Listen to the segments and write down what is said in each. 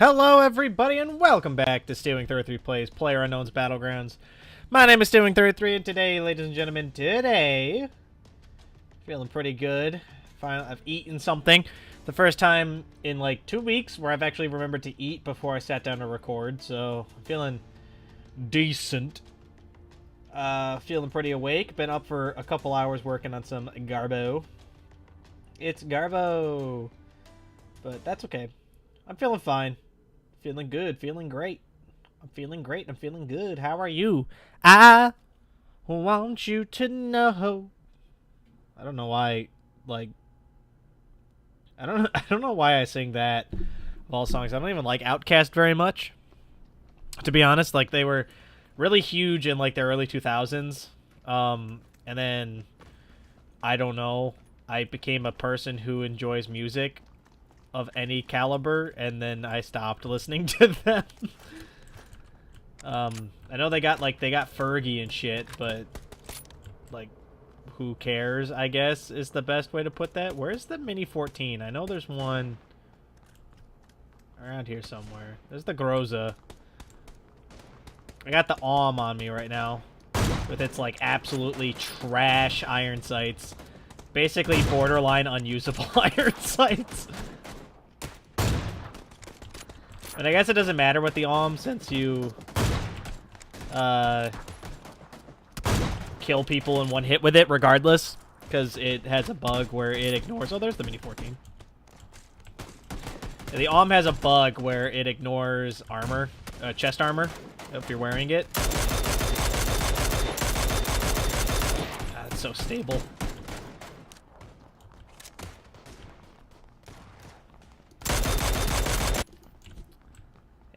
Hello, everybody, and welcome back to Stealwing33 Plays PlayerUnknown's Battlegrounds. My name is Stealwing33, and today, ladies and gentlemen, feeling pretty good. Finally, I've eaten something. The first time in like 2 weeks where I've actually remembered to eat before I sat down to record, so I'm feeling decent. Feeling pretty awake. Been up for a couple hours working on some Garbo. It's Garbo! But that's okay. I'm feeling fine. Feeling good, feeling great. I'm feeling great, I'm feeling good. How are you? I want you to know. I don't know why, like, I don't know why I sing that of all songs. I don't even like Outkast very much. To be honest, like, they were really huge in, like, the early 2000s. And then, I don't know, I became a person who enjoys music of any caliber, and then I stopped listening to them. I know they got Fergie and shit, but like, who cares, I guess, is the best way to put that. Where's the Mini 14? I know there's one around here somewhere. There's the Groza. I got the Aum on me right now with its like absolutely trash iron sights. Basically borderline unusable iron sights. And I guess it doesn't matter with the Aum since you kill people in one hit with it regardless, because it has a bug where it ignores... Oh, there's the Mini 14. Yeah, the Aum has a bug where it ignores armor, chest armor, if you're wearing it. It's so stable.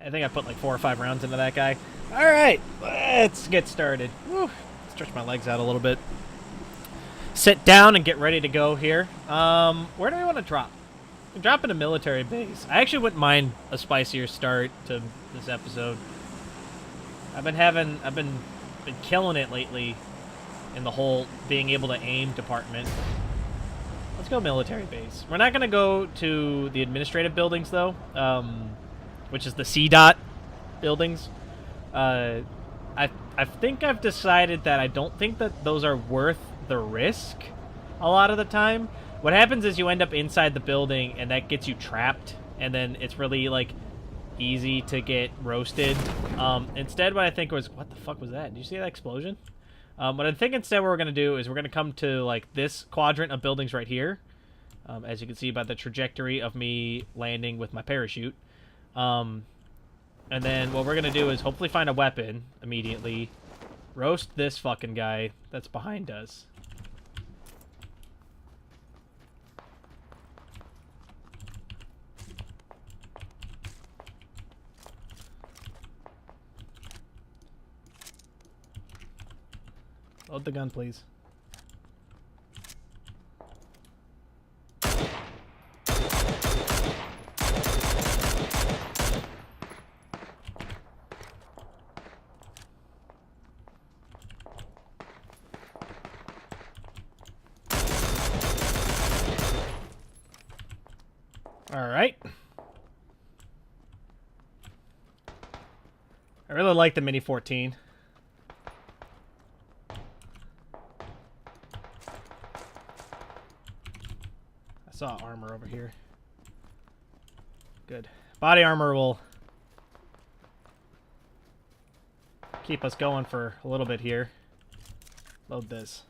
I think I put like 4 or 5 rounds into that guy. Alright, let's get started. Whew. Stretch my legs out a little bit. Sit down and get ready to go here. Where do we want to drop? We drop in a military base. I actually wouldn't mind a spicier start to this episode. I've been killing it lately in the whole being able to aim department. Let's go military base. We're not going to go to the administrative buildings, though. Which is the C-Dot buildings. I think I've decided that I don't think that those are worth the risk a lot of the time. What happens is you end up inside the building, and that gets you trapped, and then it's really, like, easy to get roasted. Instead, what I think was... What the fuck was that? Did you see that explosion? What I think instead what we're going to do is we're going to come to, like, this quadrant of buildings right here. As you can see by the trajectory of me landing with my parachute. And then what we're gonna do is hopefully find a weapon immediately. Roast this fucking guy that's behind us. Load the gun, please. Alright. I really like the Mini 14. I saw armor over here. Good. Body armor will keep us going for a little bit here. Load this.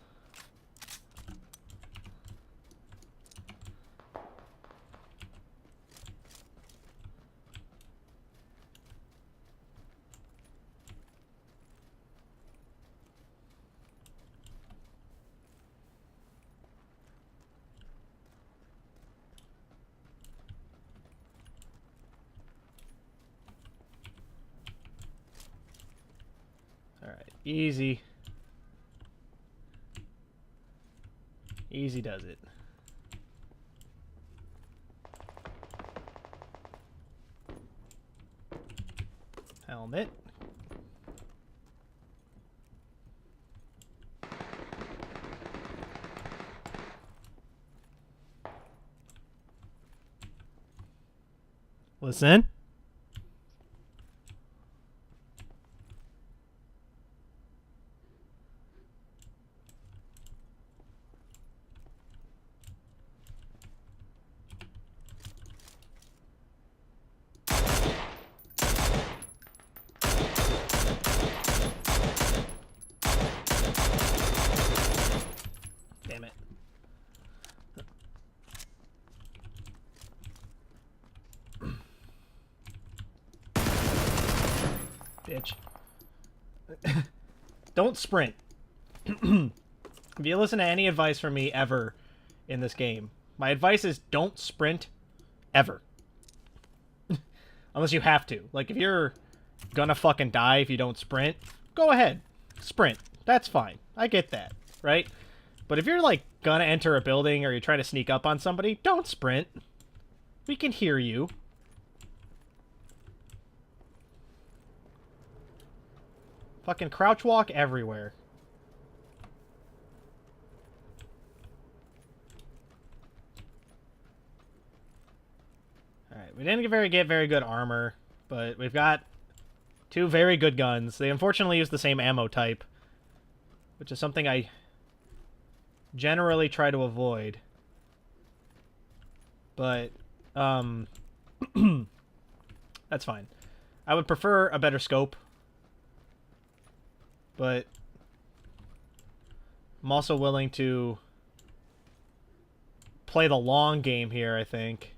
Alright, easy. Easy does it. Helmet. Listen. bitch. Don't sprint. If you listen to any advice from me ever in this game, my advice is don't sprint ever. Unless you have to. Like, if you're gonna fucking die if you don't sprint, go ahead. Sprint. That's fine. I get that, right? But if you're, like, gonna enter a building or you're trying to sneak up on somebody, don't sprint. We can hear you. Fucking crouch walk everywhere. Alright, we didn't get very good armor, but we've got 2 very good guns. They unfortunately use the same ammo type, which is something I generally try to avoid. But, that's fine. I would prefer a better scope, but I'm also willing to play the long game here, I think.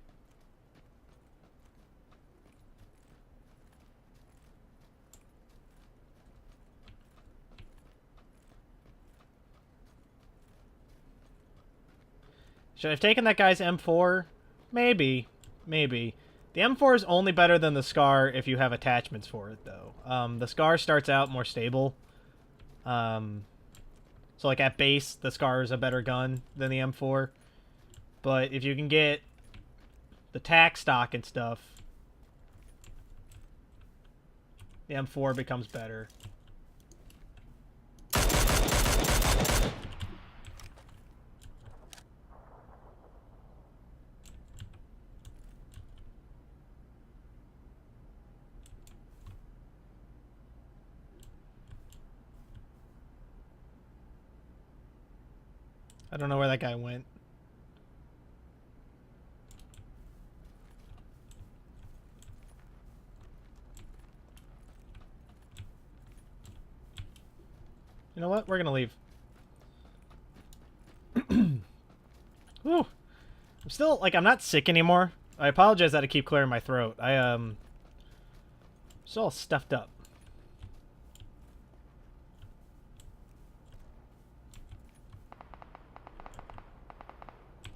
Should I have taken that guy's M4? Maybe. Maybe. The M4 is only better than the Scar if you have attachments for it, though. The Scar starts out more stable. So, like, at base, the Scar is a better gun than the M4. But if you can get the tac stock and stuff, the M4 becomes better. I don't know where that guy went. You know what? We're gonna leave. Whew. I'm still, like, I'm not sick anymore. I apologize that I keep clearing my throat. Still all stuffed up.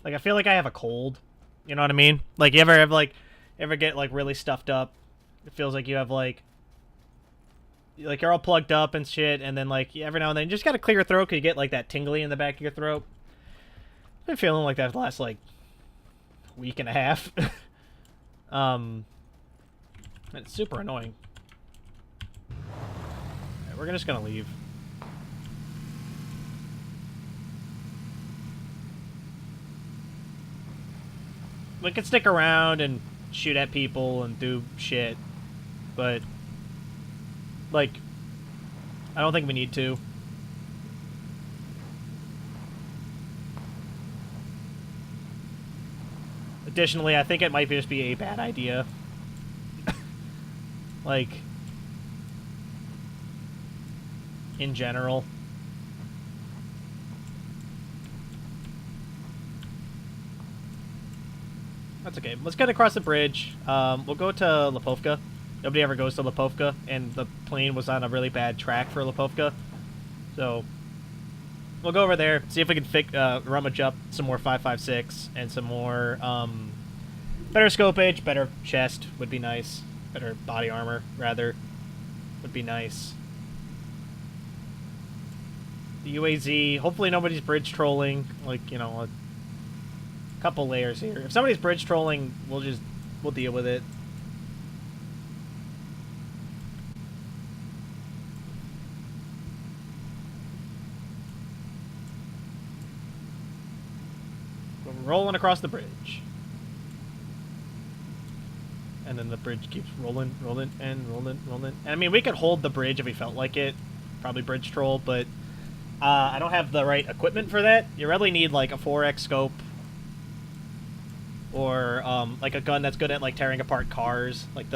Like, I feel like I have a cold. You know what I mean? Like, you ever get, like, really stuffed up? It feels like you have, like, you're all plugged up and shit, and then, like, every now and then you just gotta clear your throat because you get, like, that tingly in the back of your throat. I've been feeling like that the last, like, week and a half. It's super annoying. Right, we're just gonna leave. We can stick around and shoot at people and do shit, but, like, I don't think we need to. Additionally, I think it might just be a bad idea. Like, in general. That's okay. Let's get across the bridge. We'll go to Lipovka. Nobody ever goes to Lipovka, and the plane was on a really bad track for Lipovka. So, we'll go over there, see if we can rummage up some more 5.56 and some more, better scopage, better chest would be nice. Better body armor, rather, would be nice. The UAZ, hopefully nobody's bridge trolling, like, you know, a couple layers here. If somebody's bridge trolling, we'll deal with it. We're rolling across the bridge. And then the bridge keeps rolling, rolling, and rolling, rolling. And I mean, we could hold the bridge if we felt like it. Probably bridge troll, but I don't have the right equipment for that. You really need, like, a 4X scope. Or, like, a gun that's good at, like, tearing apart cars. Like,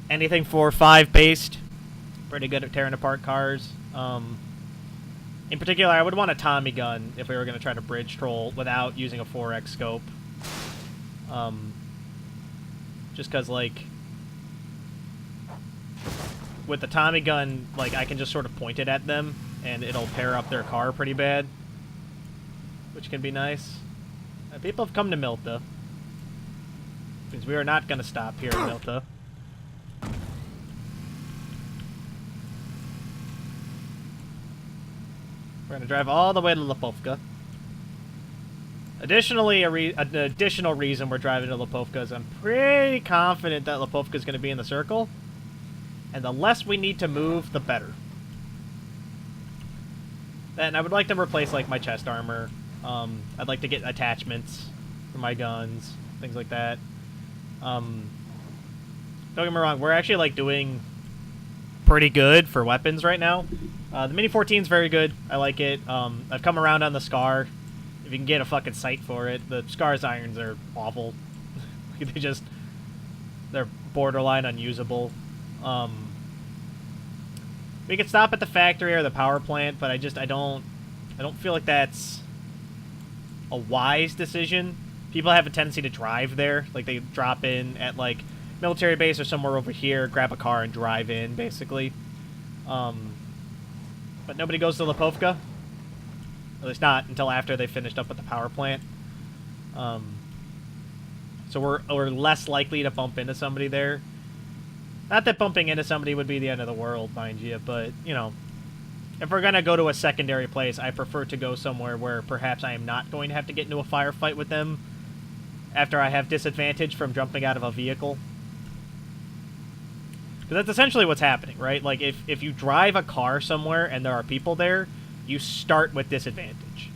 anything 4.5 based. Pretty good at tearing apart cars. In particular, I would want a Tommy gun if we were going to try to bridge troll without using a 4X scope. Just because, like, with the Tommy gun, like, I can just sort of point it at them, and it'll pair up their car pretty bad. Which can be nice. People have come to Milta. Because we are not going to stop here in Milta. We're going to drive all the way to Lipovka. Additionally, an additional reason we're driving to Lipovka is I'm pretty confident that Lipovka is going to be in the circle. And the less we need to move, the better. And I would like to replace, like, my chest armor. I'd like to get attachments for my guns, things like that. Don't get me wrong, we're actually, like, doing pretty good for weapons right now. The Mini 14 is very good. I like it. I've come around on the Scar. If you can get a fucking sight for it. The Scar's irons are awful. They're borderline unusable. We could stop at the factory or the power plant, but I don't feel like that's a wise decision. People have a tendency to drive there. Like, they drop in at, like, military base or somewhere over here, grab a car and drive in, basically. But nobody goes to Lipovka. At least not until after they finished up with the power plant. So we're less likely to bump into somebody there. Not that bumping into somebody would be the end of the world, mind you, but, you know, if we're going to go to a secondary place, I prefer to go somewhere where perhaps I am not going to have to get into a firefight with them after I have disadvantage from jumping out of a vehicle. Because that's essentially what's happening, right? Like, if you drive a car somewhere and there are people there, you start with disadvantage.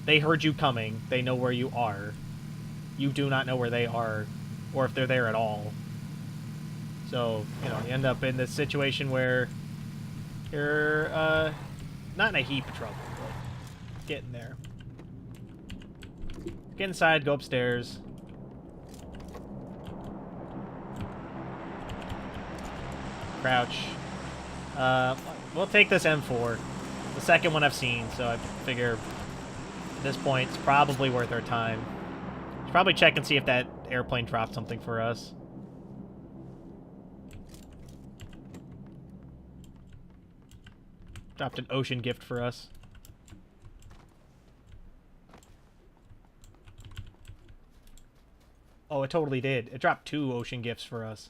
They heard you coming. They know where you are. You do not know where they are, or if they're there at all. So, you know, you end up in this situation where you're, not in a heap of trouble, but getting there. Get inside, go upstairs. Crouch. We'll take this M4. The second one I've seen, so I figure at this point it's probably worth our time. Should probably check and see if that airplane dropped something for us. Dropped an ocean gift for us. Oh, it totally did. It dropped 2 ocean gifts for us.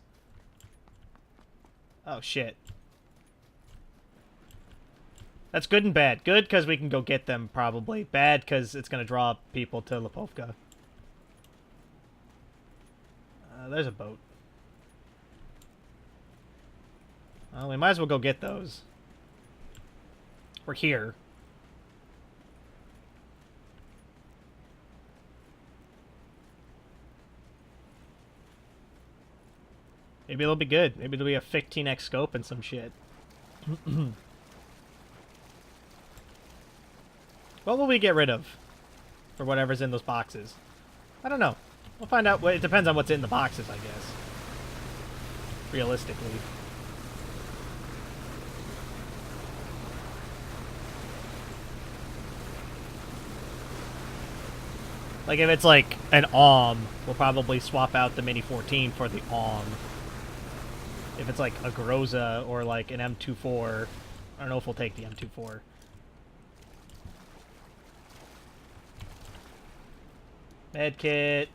Oh, shit. That's good and bad. Good, because we can go get them, probably. Bad, because it's going to draw people to Lipovka. There's a boat. Well, we might as well go get those. We're here. Maybe it'll be good. Maybe it'll be a 15x scope and some shit. What will we get rid of? For whatever's in those boxes? I don't know. We'll find out. Well, it depends on what's in the boxes, I guess. Realistically. Like, if it's like an AUM, we'll probably swap out the Mini 14 for the AUM. If it's like a Groza or like an M24, I don't know if we'll take the M24. Medkit.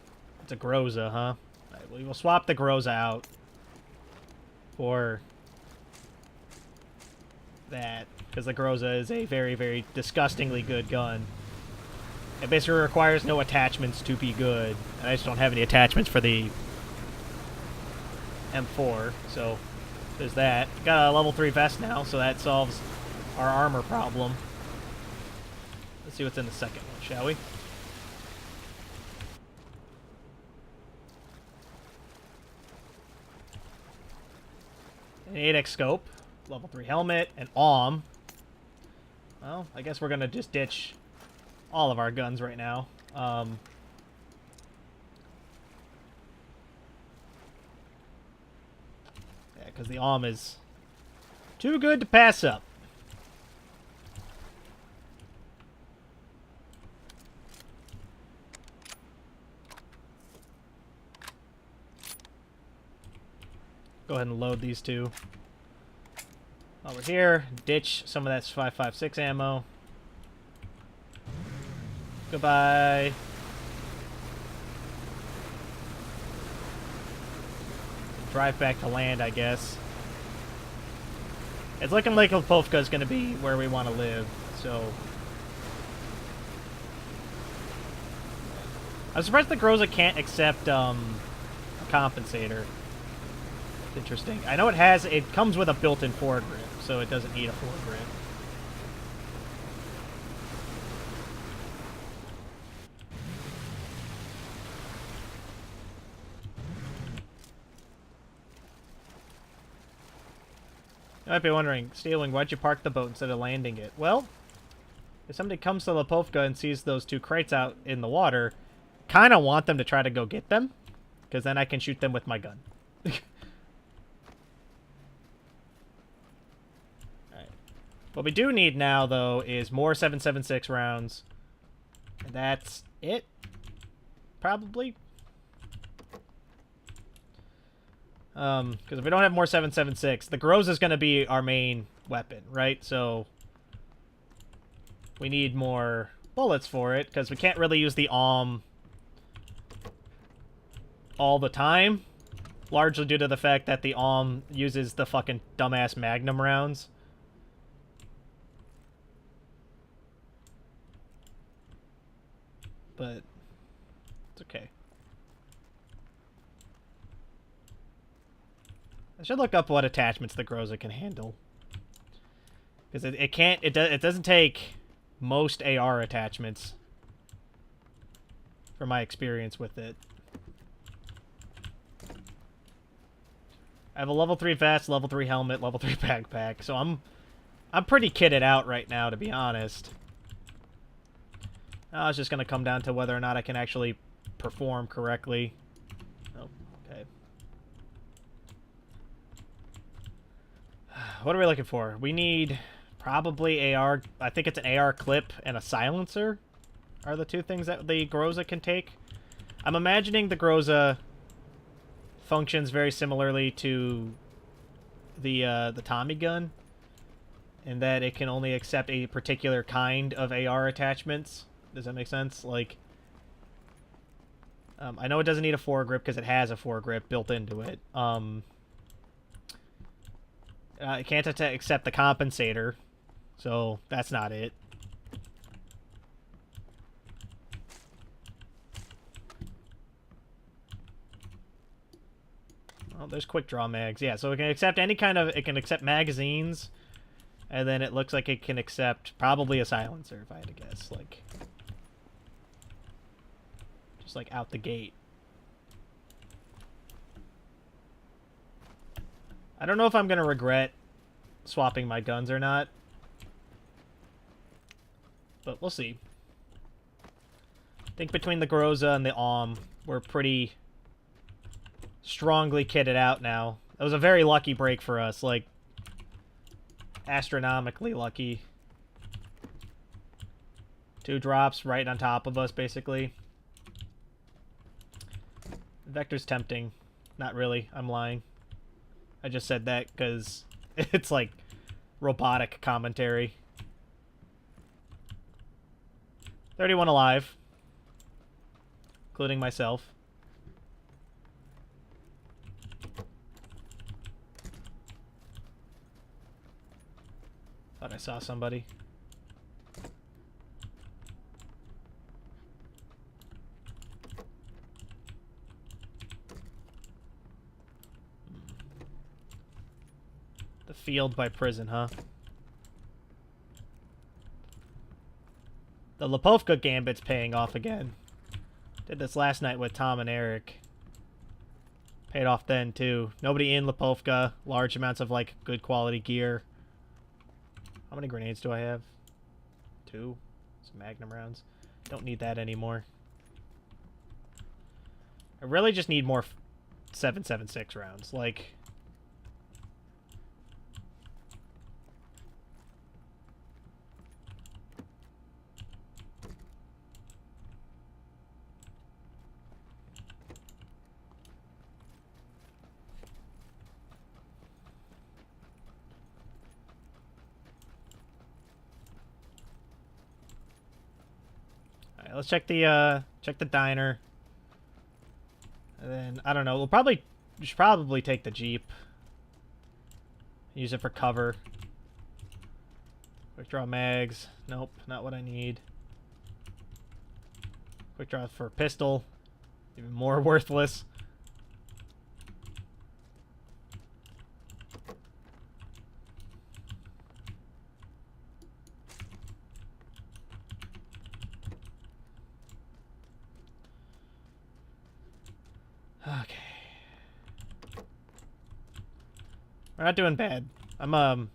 It's a Groza, huh? Right, we will swap the Groza out for that, because the Groza is a very, very disgustingly good gun. It basically requires no attachments to be good, and I just don't have any attachments for the M4, so there's that. Got a level 3 vest now, so that solves our armor problem. Let's see what's in the second one, shall we? An 8x scope, level 3 helmet, an AUM. Well, I guess we're gonna just ditch all of our guns right now. Yeah, because the AUM is too good to pass up. Go ahead and load these two. Over here, ditch some of that 5.56 ammo. Goodbye. Drive back to land, I guess. It's looking like Lipovka is going to be where we want to live, so... I'm surprised the Groza can't accept, a compensator. It's interesting. I know it comes with a built-in foregrip, so it doesn't need a foregrip. You might be wondering, Stealwing, why'd you park the boat instead of landing it? Well, if somebody comes to Lipovka and sees those two crates out in the water, kind of want them to try to go get them, because then I can shoot them with my gun. Alright. What we do need now, though, is more 7.76 rounds. And that's it. Probably. Because if we don't have more 7.76, the Groza is going to be our main weapon, right? So we need more bullets for it, because we can't really use the all the time, largely due to the fact that the uses the fucking dumbass Magnum rounds. But it's okay. I should look up what attachments the Groza can handle, because it doesn't take most AR attachments from my experience with it. I have a level 3 vest, level 3 helmet, level 3 backpack, so I'm pretty kitted out right now, to be honest. Now it's just gonna come down to whether or not I can actually perform correctly. Oh, okay. What are we looking for? We need probably AR. I think it's an AR clip and a silencer are the two things that the Groza can take. I'm imagining the Groza functions very similarly to the Tommy gun, in that it can only accept a particular kind of AR attachments. Does that make sense? Like, I know it doesn't need a foregrip because it has a foregrip built into it. It can't accept the compensator, so that's not it. Oh, there's quick draw mags. Yeah, so it can accept any kind of... It can accept magazines, and then it looks like it can accept probably a silencer, if I had to guess. Like, just like out the gate. I don't know if I'm going to regret swapping my guns or not, but we'll see. I think between the Groza and the we're pretty strongly kitted out now. That was a very lucky break for us, like, astronomically lucky. 2 drops right on top of us, basically. Vector's tempting. Not really, I'm lying. I just said that because it's like robotic commentary. 31 alive, including myself. Thought I saw somebody. The field by prison, huh? The Lipovka gambit's paying off again. Did this last night with Tom and Eric. Paid off then, too. Nobody in Lipovka. Large amounts of, like, good quality gear. How many grenades do I have? 2. Some Magnum rounds. Don't need that anymore. I really just need more 7.76 rounds. Like... let's check the diner. And then, I don't know, we should probably take the Jeep. Use it for cover. Quick draw mags. Nope, not what I need. Quick draw for pistol. Even more worthless. Okay. We're not doing bad. I'm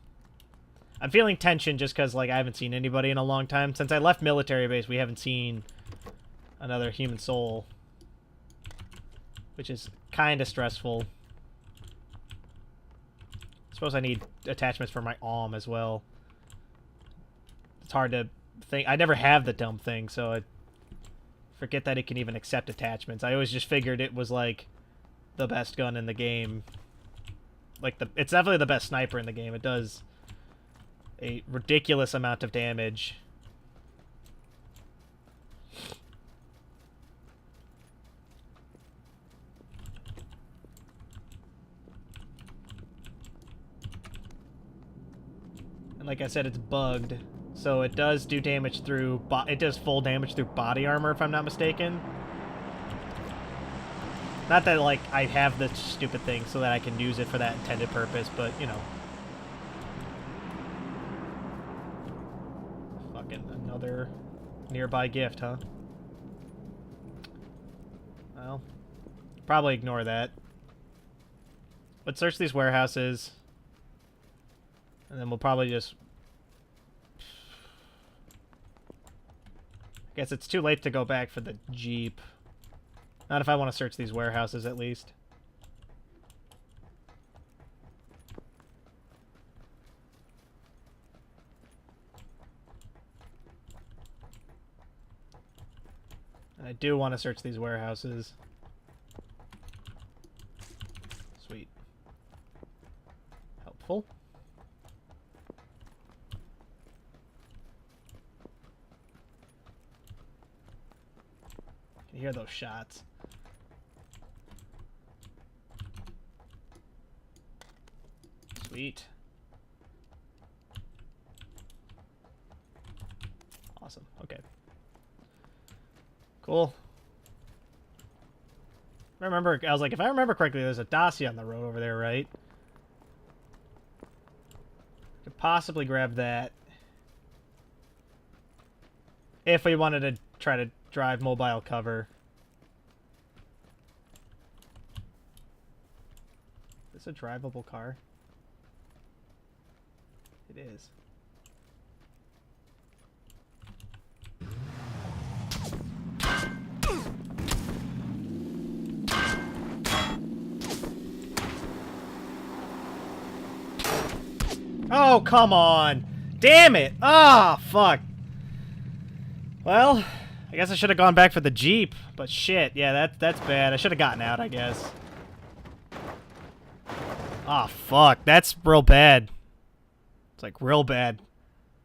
feeling tension just because, like, I haven't seen anybody in a long time. Since I left military base, we haven't seen another human soul. Which is kind of stressful. I suppose I need attachments for my arm as well. It's hard to think. I never have the dumb thing, so I forget that it can even accept attachments. I always just figured it was, like, the best gun in the game. Like, it's definitely the best sniper in the game. It does a ridiculous amount of damage. And like I said, it's bugged. So it does do damage through... it does full damage through body armor, if I'm not mistaken. Not that, like, I have this stupid thing so that I can use it for that intended purpose, but, you know. Fucking another nearby gift, huh? Well, probably ignore that. Let's search these warehouses. And then we'll probably just... I guess it's too late to go back for the Jeep. Not if I want to search these warehouses, at least. And I do want to search these warehouses. Sweet. Helpful. I can hear those shots. Sweet. Awesome. Okay. Cool. I was like, if I remember correctly, there's a Dacia on the road over there, right? Could possibly grab that. If we wanted to try to drive mobile cover. Is this a drivable car? It is. Oh, come on. Damn it. Ah, oh, fuck. Well, I guess I should have gone back for the Jeep, but shit. Yeah, that's bad. I should have gotten out, I guess. Ah, oh, fuck. That's real bad. It's like real bad.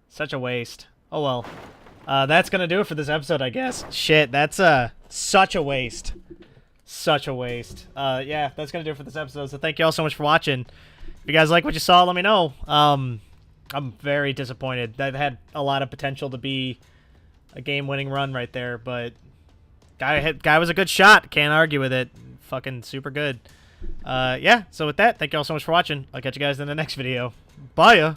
Such a waste. Oh well. That's gonna do it for this episode, I guess. Shit, that's such a waste. Such a waste. Yeah, that's gonna do it for this episode. So thank you all so much for watching. If you guys like what you saw, let me know. I'm very disappointed. That had a lot of potential to be a game-winning run right there, but guy was a good shot. Can't argue with it. Fucking super good. Yeah, so with that, thank you all so much for watching. I'll catch you guys in the next video. Bye-ya.